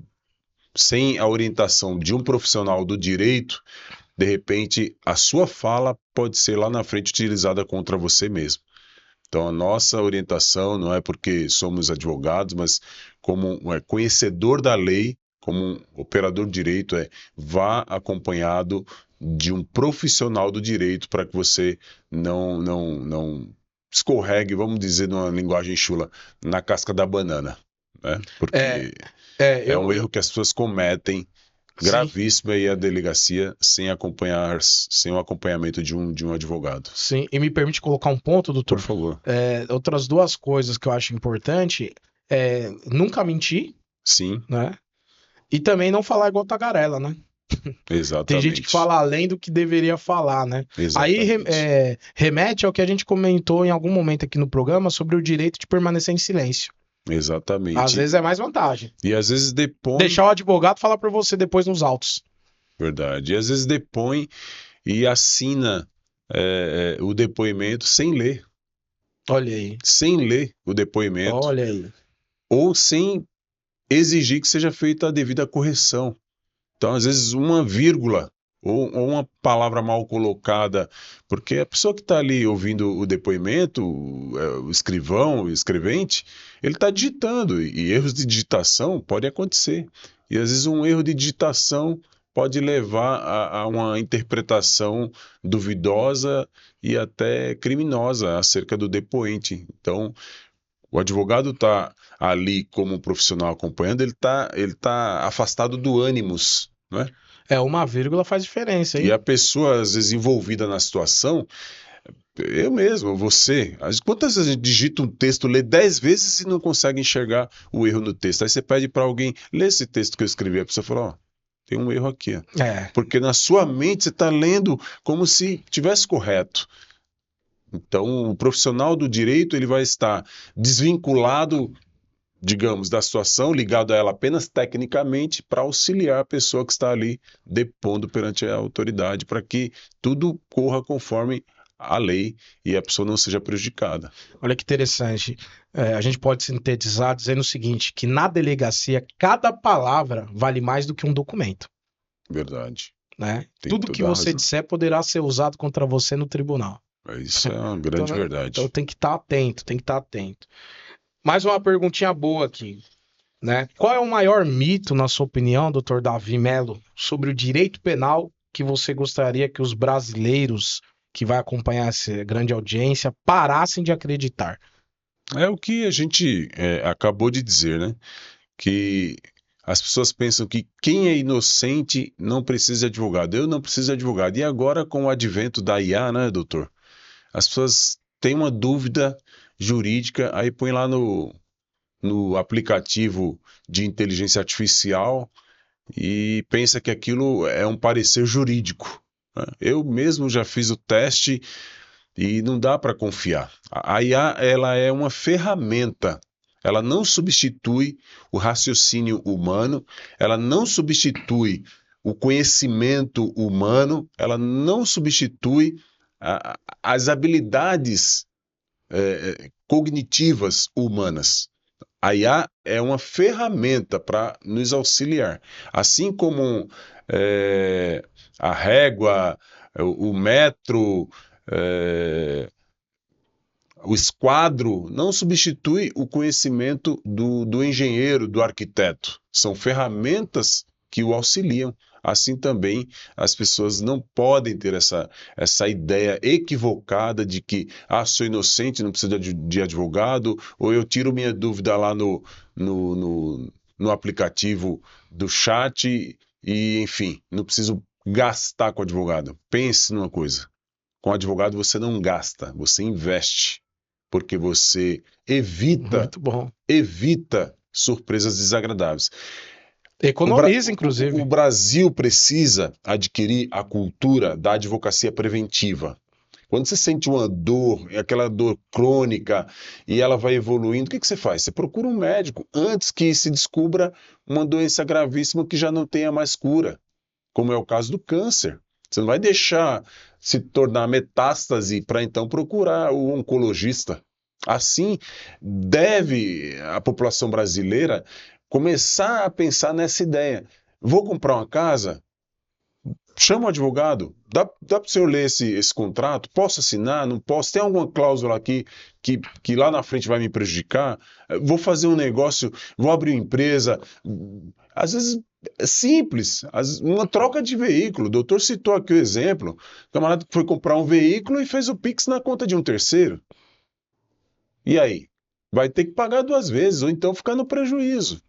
sem a orientação de um profissional do direito, de repente a sua fala pode ser lá na frente utilizada contra você mesmo. Então, a nossa orientação não é porque somos advogados, mas como um conhecedor da lei, como um operador de direito, vá acompanhado de um profissional do direito para que você não escorregue, vamos dizer numa linguagem chula, na casca da banana, né? É, Porque é, é um erro que as pessoas cometem gravíssimo aí a delegacia sem o acompanhamento de um advogado. Sim, e me permite colocar um ponto, doutor? Por favor. Outras duas coisas que eu acho importante é nunca mentir, Sim, né? E também não falar igual tagarela, né? Tem gente que exatamente. fala além do que deveria falar, né? Aí Exatamente. remete ao que a gente comentou em algum momento aqui no programa sobre o direito de permanecer em silêncio. Às Exatamente. vezes é mais vantagem. E às vezes depõe, Deixar o advogado falar por você depois nos autos. verdade, e às vezes depõe e assina o depoimento Olha aí, sem ler o depoimento, olha aí. ou sem exigir que seja feita a devida correção. Então, às vezes, uma vírgula ou uma palavra mal colocada, porque a pessoa que está ali ouvindo o depoimento, o escrivão, o escrevente, ele está digitando, e erros de digitação podem acontecer. E às vezes um erro de digitação pode levar a uma interpretação duvidosa e até criminosa acerca do depoente. Então, o advogado está ali como profissional acompanhando, ele tá afastado do ânimos, né? Uma vírgula faz diferença, E hein? a pessoa, às vezes, envolvida na situação, eu mesmo, você, quantas vezes a gente digita um texto, lê 10 vezes e não consegue enxergar o erro no texto? Aí você pede para alguém, lê esse texto que eu escrevi, a pessoa fala, ó, tem um erro aqui. É. Porque na sua mente você está lendo como se tivesse correto. Então, o profissional do direito ele vai estar desvinculado, digamos, da situação, ligado a ela apenas tecnicamente para auxiliar a pessoa que está ali depondo perante a autoridade, para que tudo corra conforme a lei e a pessoa não seja prejudicada. Olha que interessante. A gente pode sintetizar dizendo o seguinte, que na delegacia cada palavra vale mais do que um documento, Verdade. né? Tem Tudo que toda a você razão. disser poderá ser usado contra você no tribunal. Isso é uma Então, grande né? Então verdade. tem que estar atento, tem que estar atento. Mais uma perguntinha boa aqui, né? Qual é o maior mito, na sua opinião, doutor Davi Melo, sobre o direito penal que você gostaria que os brasileiros que vai acompanhar essa grande audiência parassem de acreditar? É o que a gente acabou de dizer, né? Que as pessoas pensam que quem é inocente não precisa de advogado. Eu não preciso de advogado. E agora, com o advento da IA, né, doutor? As pessoas têm uma dúvida jurídica, aí põe lá no aplicativo de inteligência artificial e pensa que aquilo é um parecer jurídico, né? Eu mesmo já fiz o teste e não dá para confiar. A IA, ela é uma ferramenta. Ela não substitui o raciocínio humano, ela não substitui o conhecimento humano, ela não substitui as habilidades cognitivas humanas. A IA é uma ferramenta para nos auxiliar. Assim como a régua, o metro, é, o esquadro não substitui o conhecimento do engenheiro, do arquiteto. São ferramentas que o auxiliam. Assim também as pessoas não podem ter essa ideia equivocada de que, sou inocente, não preciso de advogado, ou eu tiro minha dúvida lá no aplicativo do chat e, enfim, não preciso gastar com advogado. Pense numa coisa: com advogado você não gasta, você investe, porque você Muito bom. evita surpresas desagradáveis. Economiza, inclusive. O Brasil precisa adquirir a cultura da advocacia preventiva. Quando você sente uma dor, aquela dor crônica, e ela vai evoluindo, o que você faz? Você procura um médico antes que se descubra uma doença gravíssima que já não tenha mais cura, como é o caso do câncer. Você não vai deixar se tornar metástase para então procurar o oncologista. Assim, deve a população brasileira começar a pensar nessa ideia. Vou comprar uma casa? Chama o advogado. Dá para o senhor ler esse contrato? Posso assinar? Não posso? Tem alguma cláusula aqui que lá na frente vai me prejudicar? Vou fazer um negócio, vou abrir uma empresa. Às vezes é simples, uma troca de veículo. O doutor citou aqui o exemplo. O camarada foi comprar um veículo e fez o Pix na conta de um terceiro. E aí? Vai ter que pagar 2 vezes, ou então ficar no prejuízo.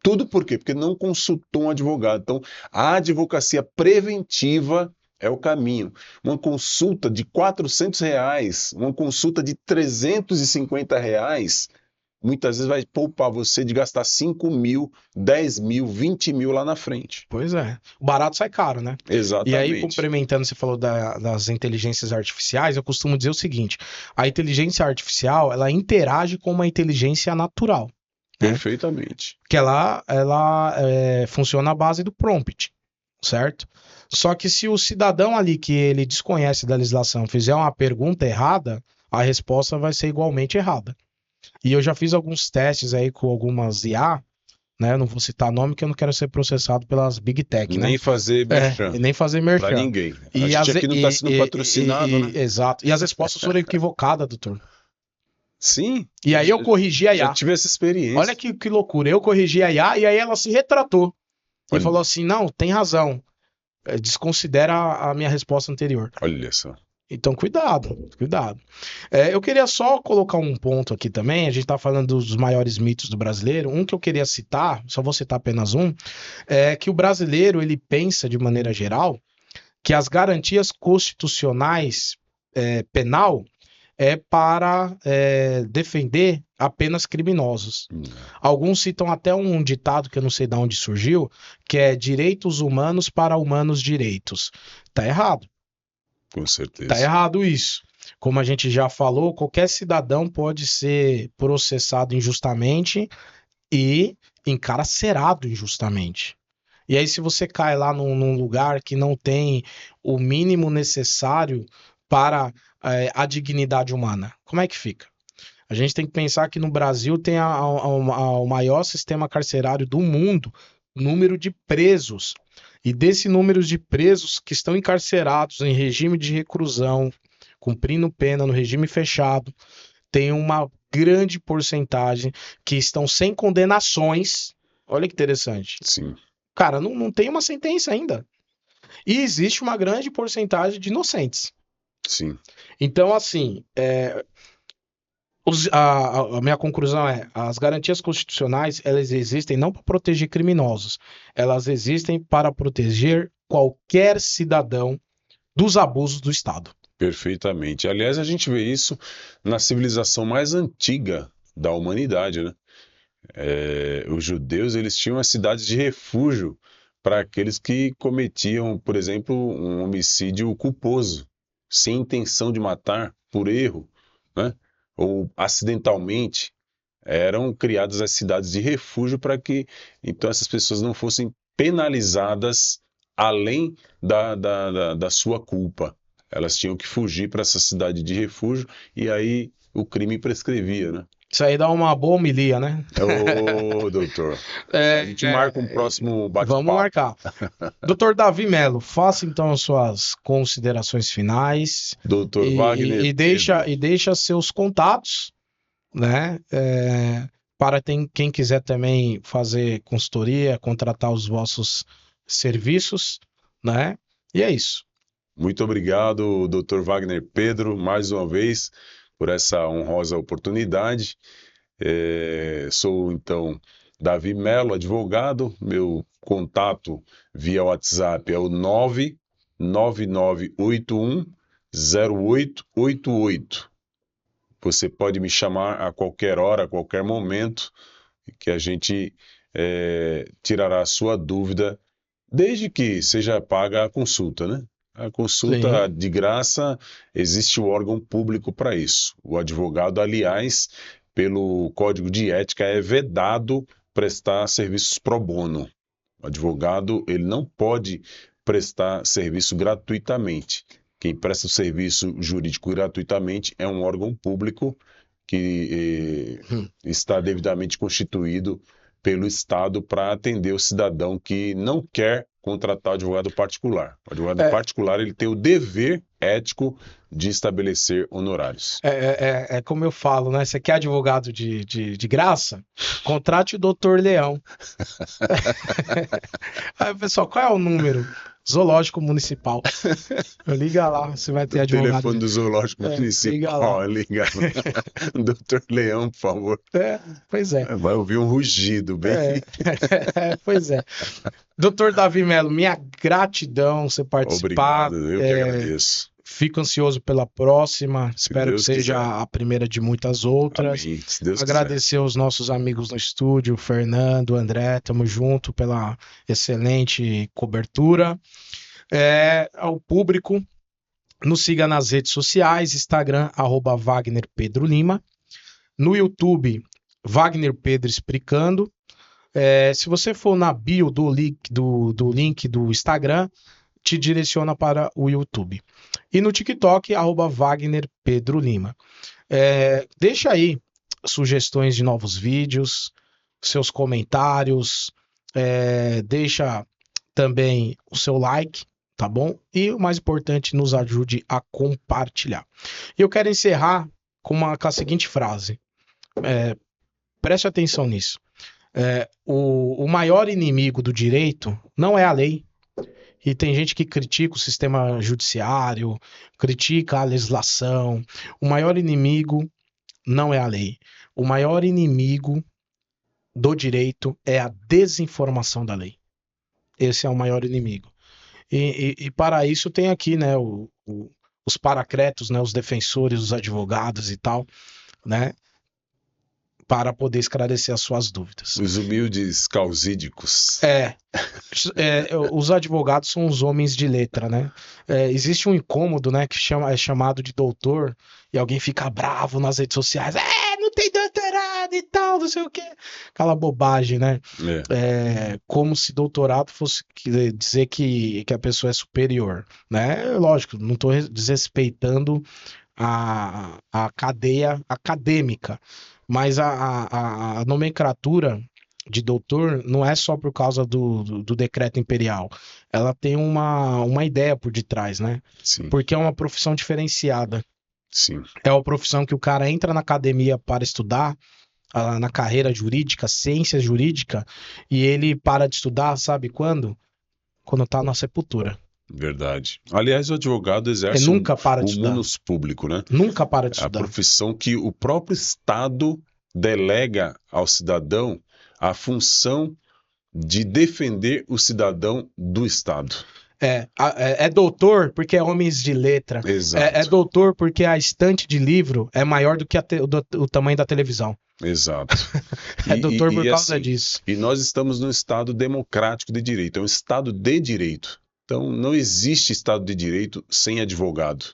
Tudo por quê? Porque não consultou um advogado. Então, a advocacia preventiva é o caminho. Uma consulta de R$ 400, uma consulta de R$ 350, muitas vezes vai poupar você de gastar 5 mil, 10 mil, 20 mil lá na frente. Pois é. O barato sai caro, né? E aí, Exatamente. complementando, você falou das inteligências artificiais, eu costumo dizer o seguinte: a inteligência artificial, ela interage com uma inteligência natural. Perfeitamente. Que ela funciona à base do prompt, certo? Só que se o cidadão ali que ele desconhece da legislação fizer uma pergunta errada, a resposta vai ser igualmente errada. E eu já fiz alguns testes aí com algumas IA, né? Eu não vou citar nome que eu não quero ser processado pelas Big Tech, né? Nem fazer merchan. E nem fazer merchan. Pra ninguém. A E gente aqui não tá sendo patrocinado, né? Exato. E as respostas foram equivocadas, doutor. Sim. E aí eu corrigi a IA. Já tive essa experiência. Olha que loucura. Eu corrigi a IA e aí ela se retratou. E falou assim, não, tem razão. Desconsidera a minha resposta anterior. Olha só. Então, cuidado. Eu queria só colocar um ponto aqui também. A gente tá falando dos maiores mitos do brasileiro. Um que eu queria citar, só vou citar apenas um, é que o brasileiro, ele pensa, de maneira geral, que as garantias constitucionais penal é para defender apenas criminosos. Alguns citam até um ditado que eu não sei de onde surgiu, que é direitos humanos para humanos direitos. Tá errado. Com certeza. Tá errado isso. Como a gente já falou, qualquer cidadão pode ser processado injustamente e encarcerado injustamente. E aí, se você cai lá num lugar que não tem o mínimo necessário para a dignidade humana, como é que fica? A gente tem que pensar que no Brasil tem o maior sistema carcerário do mundo, número de presos. E desse número de presos que estão encarcerados em regime de reclusão, cumprindo pena no regime fechado, tem uma grande porcentagem que estão sem condenações. Olha que interessante. Sim. Cara, não tem uma sentença ainda. E existe uma grande porcentagem de inocentes. Sim. Então, assim, a minha conclusão é, as garantias constitucionais, elas existem não para proteger criminosos, elas existem para proteger qualquer cidadão dos abusos do Estado. Perfeitamente. Aliás, a gente vê isso na civilização mais antiga da humanidade, né? Os judeus, eles tinham as cidades de refúgio para aqueles que cometiam, por exemplo, um homicídio culposo, sem intenção de matar, por erro, né? Ou acidentalmente. Eram criadas as cidades de refúgio para que, então, essas pessoas não fossem penalizadas além da sua culpa. Elas tinham que fugir para essa cidade de refúgio e aí o crime prescrevia, né? Isso aí dá uma boa homilia, né? Ô, doutor, a gente marca um próximo bate-papo. Vamos marcar. Doutor Davi Melo, faça então as suas considerações finais. Doutor Wagner. E deixa seus contatos, né? Para quem quiser também fazer consultoria, contratar os vossos serviços, né? E é isso. Muito obrigado, doutor Wagner Pedro, mais uma vez, por essa honrosa oportunidade. Sou, então, Davi Melo, advogado. Meu contato via WhatsApp é o 999810888. Você pode me chamar a qualquer hora, a qualquer momento, que a gente tirará a sua dúvida, desde que seja paga a consulta, né? A consulta Sim. de graça, existe o órgão público para isso. O advogado, aliás, pelo Código de Ética, é vedado prestar serviços pro bono. O advogado, ele não pode prestar serviço gratuitamente. Quem presta o serviço jurídico gratuitamente é um órgão público que está devidamente constituído pelo Estado para atender o cidadão que não quer contratar o advogado particular. O advogado particular, ele tem o dever ético de estabelecer honorários. É como eu falo, né? Você quer advogado de graça? Contrate o Dr. Leão. Aí, pessoal, qual é o número? Zoológico Municipal. Liga lá, você vai ter O advogado. telefone do Zoológico Liga lá. Municipal, liga lá. Doutor Leão, por favor. Pois é. Vai ouvir um rugido bem. Pois é. Doutor Davi Melo, minha gratidão você participar. Obrigado, eu que agradeço. Fico ansioso pela próxima. Espero que Deus seja quiser. a primeira de muitas outras. Amém, se Deus Agradecer aos nossos amigos no estúdio, o Fernando, o André, tamo junto pela excelente cobertura. Ao público, nos siga nas redes sociais, Instagram, @WagnerPedroLima. No YouTube, Wagner Pedro Explicando. Se você for na bio do link do Instagram, te direciona para o YouTube. E no TikTok, @WagnerPedroLima. Deixa aí sugestões de novos vídeos, seus comentários, deixa também o seu like, tá bom? E o mais importante, nos ajude a compartilhar. E eu quero encerrar com a seguinte frase. Preste atenção nisso. O maior inimigo do direito não é a lei. E tem gente que critica o sistema judiciário, critica a legislação. O maior inimigo não é a lei. O maior inimigo do direito é a desinformação da lei. Esse é o maior inimigo. E para isso tem aqui, né, os paracretos, né, os defensores, os advogados e tal, né, para poder esclarecer as suas dúvidas. Os humildes causídicos. Os advogados são os homens de letra, né? Existe um incômodo, né, que é chamado de doutor, e alguém fica bravo nas redes sociais. Não tem doutorado e tal, não sei o quê. Aquela bobagem, né? Como se doutorado fosse dizer que a pessoa é superior, né? Lógico, não estou desrespeitando a cadeia acadêmica, mas a nomenclatura de doutor não é só por causa do decreto imperial. Ela tem uma ideia por detrás, né? Sim. Porque é uma profissão diferenciada. Sim. É uma profissão que o cara entra na academia para estudar, na carreira jurídica, ciência jurídica, e ele para de estudar, sabe quando? Quando tá na sepultura. Verdade. Aliás, o advogado exerce nunca para de o estudar. munus público, né? Nunca para de É a estudar. profissão que o próprio Estado delega ao cidadão a função de defender o cidadão do Estado. É doutor porque é homens de letra. Exato. É doutor porque a estante de livro é maior do que o tamanho da televisão. Exato. Doutor por causa assim, disso. E nós estamos num Estado democrático de direito. É um Estado de direito. Então, não existe Estado de direito sem advogado.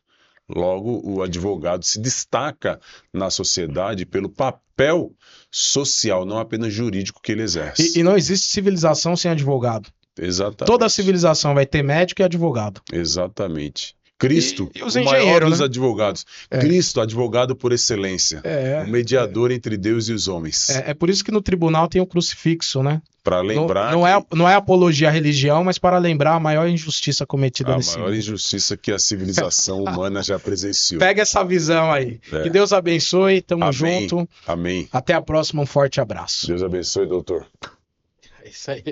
Logo, o advogado se destaca na sociedade pelo papel social, não apenas jurídico, que ele exerce. E não existe civilização sem advogado. Exatamente. Toda civilização vai ter médico e advogado. Exatamente. Cristo, e os o maior engenheiros, dos né? advogados. Cristo, advogado por excelência. O mediador entre Deus e os homens. É por isso que no tribunal tem o crucifixo, né? Para lembrar. Não é apologia à religião, mas para lembrar a maior injustiça cometida nesse mundo. A maior injustiça que a civilização humana já presenciou. Pega essa visão aí. Que Deus abençoe. Tamo junto. Amém. Até a próxima. Um forte abraço. Deus abençoe, doutor. É isso aí.